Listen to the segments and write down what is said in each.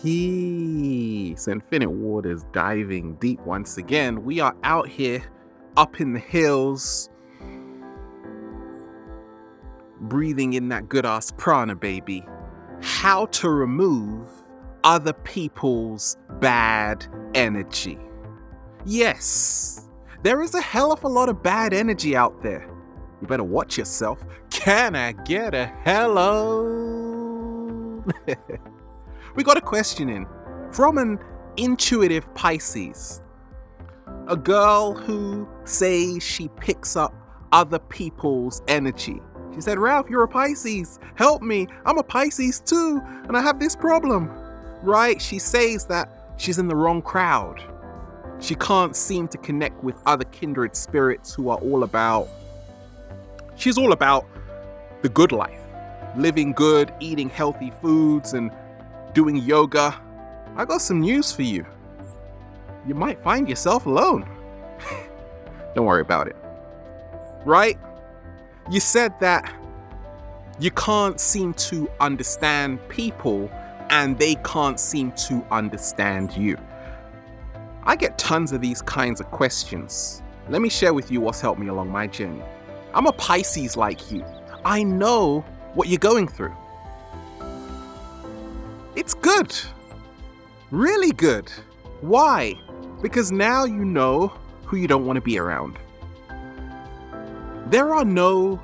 Peace. Infinite waters diving deep once again. We are out here up in the hills, breathing in that good ass prana, baby. How to remove other people's bad energy. Yes, there is a hell of a lot of bad energy out there. You better watch yourself. Can I get a hello? We got a question in from an intuitive Pisces. A girl who says she picks up other people's energy. She said, Ralph, you're a Pisces. Help me. I'm a Pisces too, and I have this problem. Right? She says that she's in the wrong crowd. She can't seem to connect with other kindred spirits who are all about... She's all about the good life. Living good, eating healthy foods, and doing yoga. I got some news for you. You might find yourself alone. Don't worry about it. Right? You said that you can't seem to understand people and they can't seem to understand you. I get tons of these kinds of questions. Let me share with you what's helped me along my journey. I'm a Pisces like you. I know what you're going through. It's good. Really good. Why? Because now you know who you don't want to be around. There are no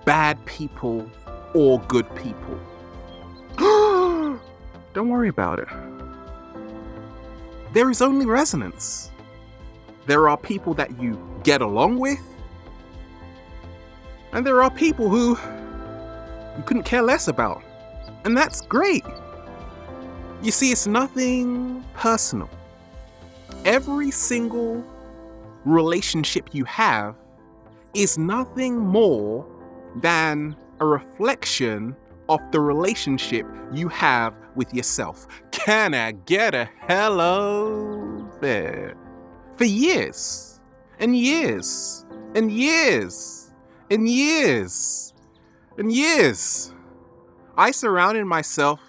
bad people or good people. Don't worry about it. There is only resonance. There are people that you get along with, and there are people who you couldn't care less about. And that's great. You see, it's nothing personal. Every single relationship you have is nothing more than a reflection of the relationship you have with yourself. Can I get a hello there? For years and years and years and years and years, I surrounded myself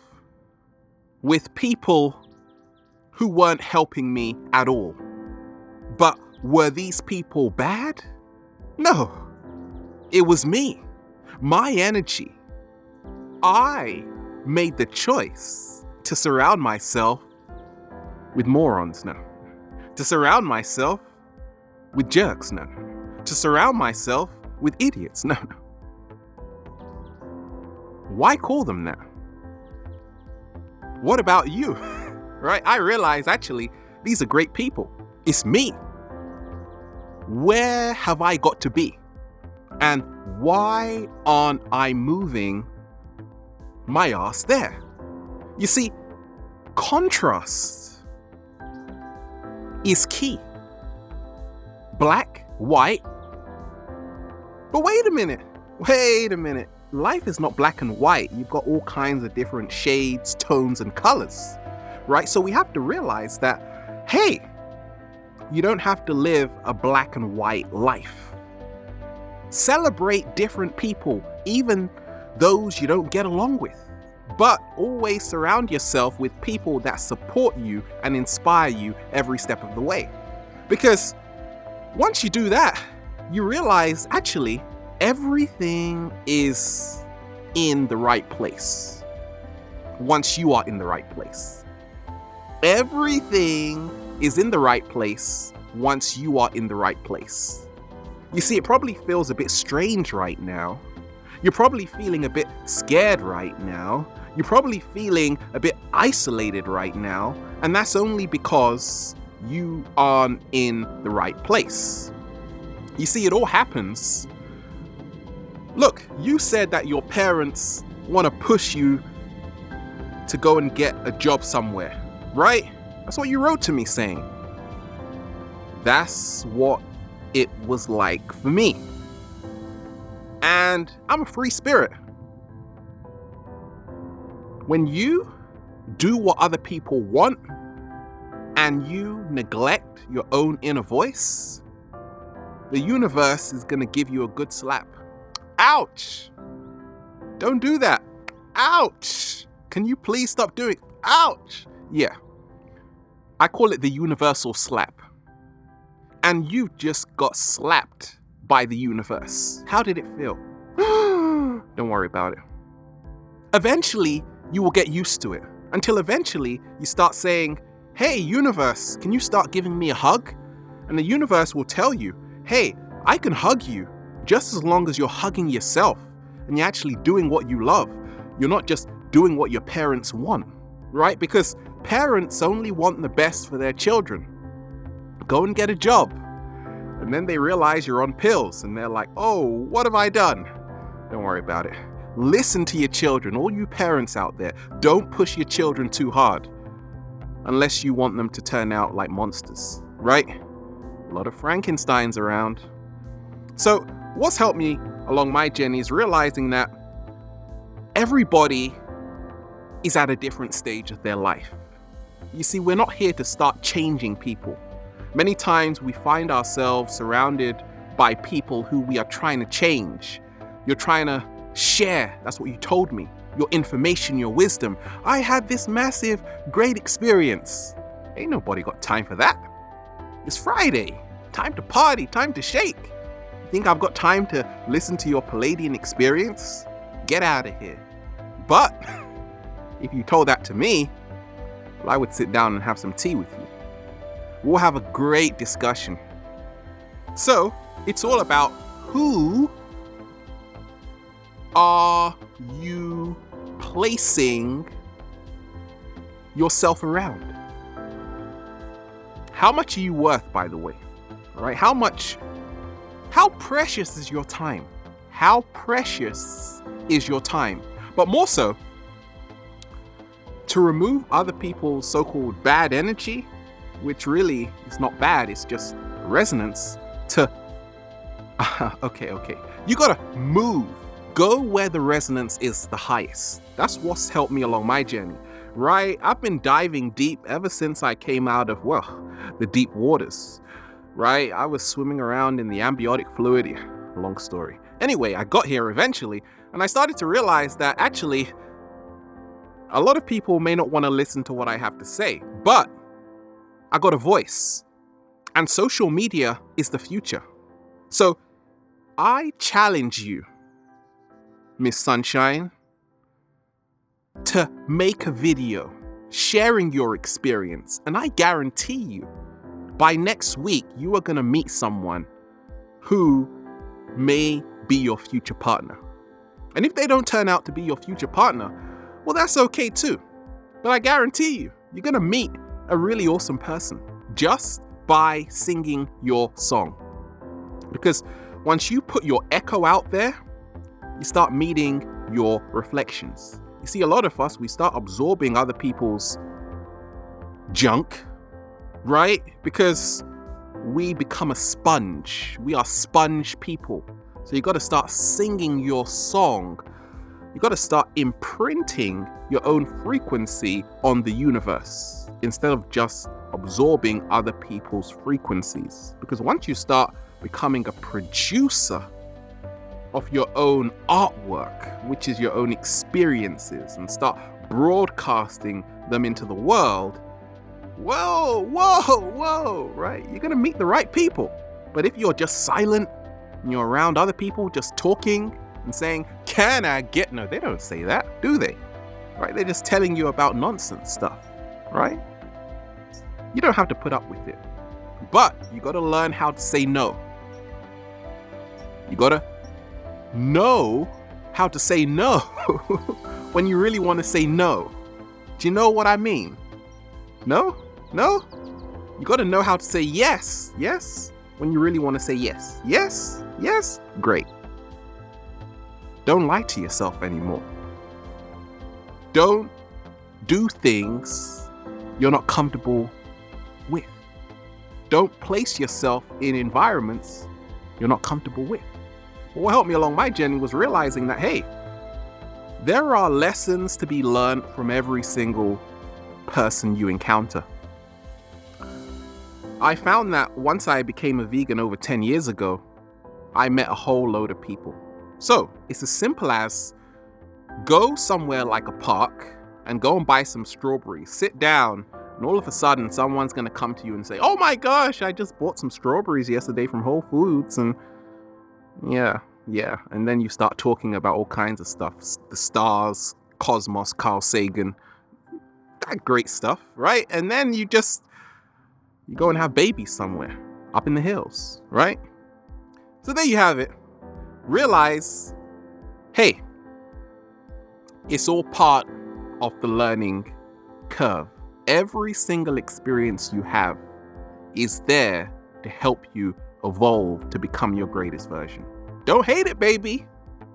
with people who weren't helping me at all. But were these people bad? No, it was me, my energy. I made the choice to surround myself with morons now, to surround myself with jerks now, to surround myself with idiots. No. Why call them that? What about you? Right? I realize actually these are great people. It's me. Where have I got to be? And why aren't I moving my ass there? You see, contrast is key. Black, white. But wait a minute. Life is not black and white. You've got all kinds of different shades, tones, and colors, right? So we have to realize that, hey, you don't have to live a black and white life. Celebrate different people, even those you don't get along with. But always surround yourself with people that support you and inspire you every step of the way. Because once you do that, you realize actually everything is in the right place. Once you are in the right place. Everything is in the right place once you are in the right place. You see, it probably feels a bit strange right now. You're probably feeling a bit scared right now. You're probably feeling a bit isolated right now. And that's only because you aren't in the right place. You see, it all happens. Look, you said that your parents want to push you to go and get a job somewhere, right? That's what you wrote to me saying. That's what it was like for me. And I'm a free spirit. When you do what other people want and you neglect your own inner voice, the universe is going to give you a good slap. Ouch! Don't do that. Ouch! can you please stop doing? Ouch! Yeah. I call it the universal slap. And you just got slapped by the universe. How did it feel? Don't worry about it. Eventually, you will get used to it. Until eventually, you start saying, hey, universe, can you start giving me a hug? And the universe will tell you, hey, I can hug you just as long as you're hugging yourself and you're actually doing what you love. You're not just doing what your parents want, right? Because parents only want the best for their children. Go and get a job. And then they realize you're on pills and they're like, oh, what have I done? Don't worry about it. Listen to your children, all you parents out there. Don't push your children too hard unless you want them to turn out like monsters, right? A lot of Frankensteins around. So what's helped me along my journey is realizing that everybody is at a different stage of their life. You see, we're not here to start changing people. Many times we find ourselves surrounded by people who we are trying to change. You're trying to share, that's what you told me, your information, your wisdom. I had this massive, great experience. Ain't nobody got time for that. It's Friday. Time to party, time to shake. You think I've got time to listen to your Palladian experience? Get out of here. But if you told that to me, well, I would sit down and have some tea with you. We'll have a great discussion. So, it's all about who are you placing yourself around? How much are you worth, by the way? All right, how precious is your time? How precious is your time? But more so, to remove other people's so-called bad energy, which really is not bad, it's just resonance, to, okay. You gotta move. Go where the resonance is the highest. That's what's helped me along my journey, right? I've been diving deep ever since I came out of, the deep waters, right? I was swimming around in the amniotic fluid. Long story. Anyway, I got here eventually, and I started to realize that actually, a lot of people may not want to listen to what I have to say, but I got a voice, and social media is the future. So I challenge you, Miss Sunshine, to make a video sharing your experience. And I guarantee you, by next week, you are going to meet someone who may be your future partner. And if they don't turn out to be your future partner, well, that's okay too. But I guarantee you, you're going to meet a really awesome person just by singing your song. Because once you put your echo out there, you start meeting your reflections. You see, a lot of us, we start absorbing other people's junk, right? Because we become a sponge. We are sponge people. So you got to start singing your song. You got to start imprinting your own frequency on the universe instead of just absorbing other people's frequencies. Because once you start becoming a producer of your own artwork, which is your own experiences, and start broadcasting them into the world, whoa, right? You're gonna meet the right people. But if you're just silent and you're around other people just talking and saying, can I get, no, they don't say that, do they? Right? They're just telling you about nonsense stuff, right? You don't have to put up with it. But you gotta learn how to say no. You gotta know how to say no when you really want to say no. Do you know what I mean? No? You got to know how to say yes when you really want to say yes. Great. Don't lie to yourself anymore. Don't do things you're not comfortable with. Don't place yourself in environments you're not comfortable with. What helped me along my journey was realizing that, hey, there are lessons to be learned from every single person you encounter. I found that once I became a vegan over 10 years ago, I met a whole load of people. So it's as simple as go somewhere like a park and go and buy some strawberries. Sit down, and all of a sudden, someone's going to come to you and say, "Oh my gosh, I just bought some strawberries yesterday from Whole Foods." And yeah. And then you start talking about all kinds of stuff. The stars, cosmos, Carl Sagan, that great stuff, right? And then you go and have babies somewhere up in the hills, right? So there you have it. Realize, hey, it's all part of the learning curve. Every single experience you have is there to help you evolve to become your greatest version. Don't hate it, baby.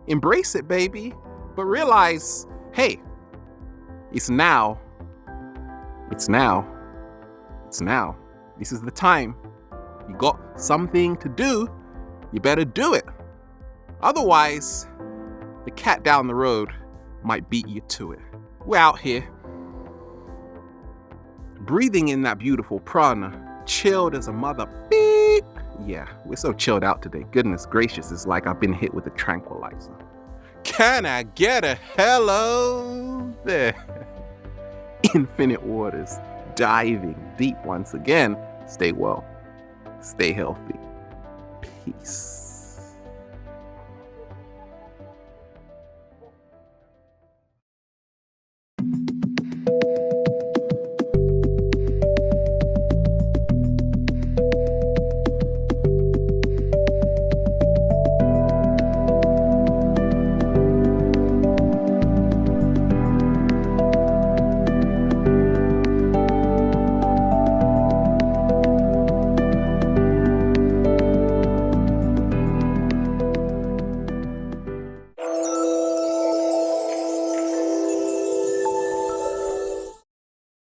Embrace it, baby. But realize, hey, it's now. It's now. This is the time. You got something to do, you better do it. Otherwise, the cat down the road might beat you to it. We're out here, breathing in that beautiful prana, chilled as a mother. Beep. Yeah, we're so chilled out today. Goodness gracious, it's like I've been hit with a tranquilizer. Can I get a hello there? Infinite waters, diving deep once again. Stay well, stay healthy. Peace.